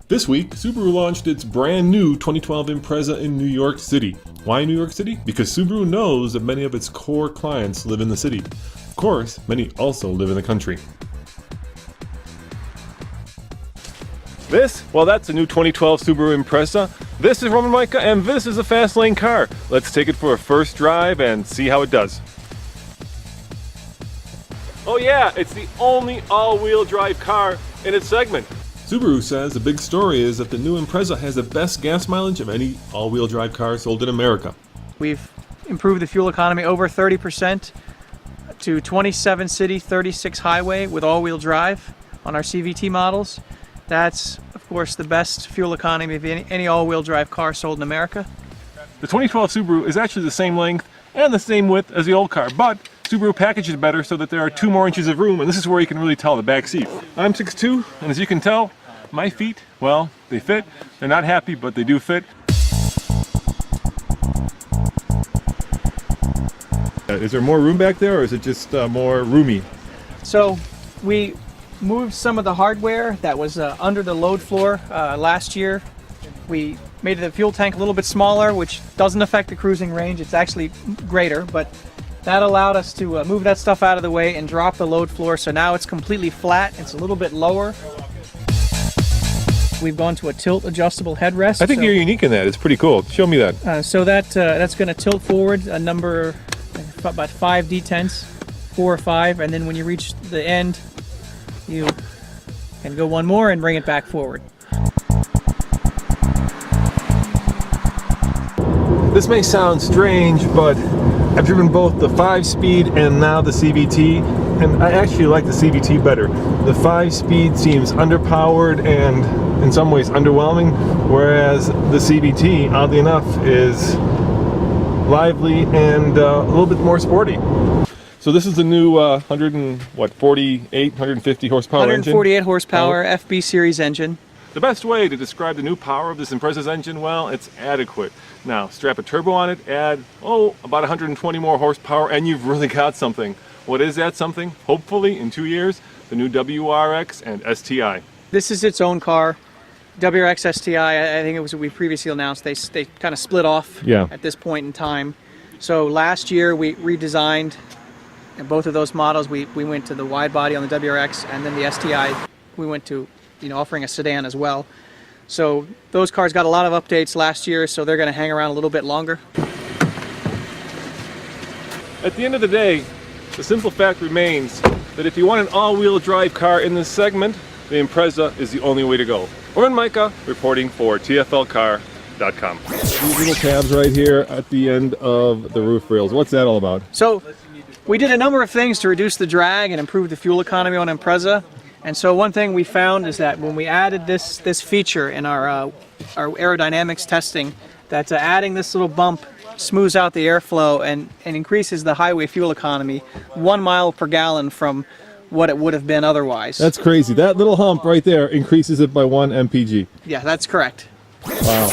This week, Subaru launched its brand new 2012 Impreza in New York City. Why New York City? Because Subaru knows that many of its core clients live in the city. Of course, many also live in the country. This? Well, that's a new 2012 Subaru Impreza. This is Roman Micah, and this is a fast lane car. Let's take it for a first drive and see how it does. Oh yeah, it's the only all-wheel drive car in its segment. Subaru says the big story is that the new Impreza has the best gas mileage of any all-wheel drive car sold in America. We've improved the fuel economy over 30% to 27 city, 36 highway with all-wheel drive on our CVT models. That's, of course, the best fuel economy of any all-wheel drive car sold in America. The 2012 Subaru is actually the same length and the same width as the old car, but Subaru packages better so that there are 2 more inches of room, and this is where you can really tell the back seat. I'm 6'2", and as you can tell, my feet, well, they fit. They're not happy, but they do fit. Is there more room back there, or is it just more roomy? So we moved some of the hardware that was under the load floor last year. We made the fuel tank a little bit smaller, which doesn't affect the cruising range. It's actually greater, but that allowed us to move that stuff out of the way and drop the load floor. So now it's completely flat. It's a little bit lower. We've gone to a tilt adjustable headrest. I think you're unique in that. It's pretty cool. Show me that. So that's going to tilt forward a number, about 5 D10s, 4 or 5, and then when you reach the end, you can go one more and bring it back forward. This may sound strange, but I've driven both the 5-speed and now the CVT, and I actually like the CVT better. The 5-speed seems underpowered and in some ways underwhelming, whereas the CVT, oddly enough, is lively and a little bit more sporty. So this is the new 150 horsepower engine? 148 horsepower FB series engine. The best way to describe the new power of this Impreza's engine, well, it's adequate. Now, strap a turbo on it, add, about 120 more horsepower, and you've really got something. What is that something? Hopefully, in 2 years, the new WRX and STI. This is its own car. WRX STI, I think it was what we previously announced. They kind of split off at this point in time. So last year, we redesigned both of those models. We went to the wide body on the WRX, and then the STI, we went to offering a sedan as well. So those cars got a lot of updates last year, so they're going to hang around a little bit longer. At the end of the day, the simple fact remains that if you want an all-wheel drive car in this segment, the Impreza is the only way to go. Roman Micah reporting for TFLcar.com. These little tabs right here at the end of the roof rails, what's that all about? So we did a number of things to reduce the drag and improve the fuel economy on Impreza. And so one thing we found is that when we added this feature in our aerodynamics testing, that adding this little bump smooths out the airflow and increases the highway fuel economy 1 mile per gallon from what it would have been otherwise. That's crazy. That little hump right there increases it by 1 mpg. Yeah, that's correct. Wow.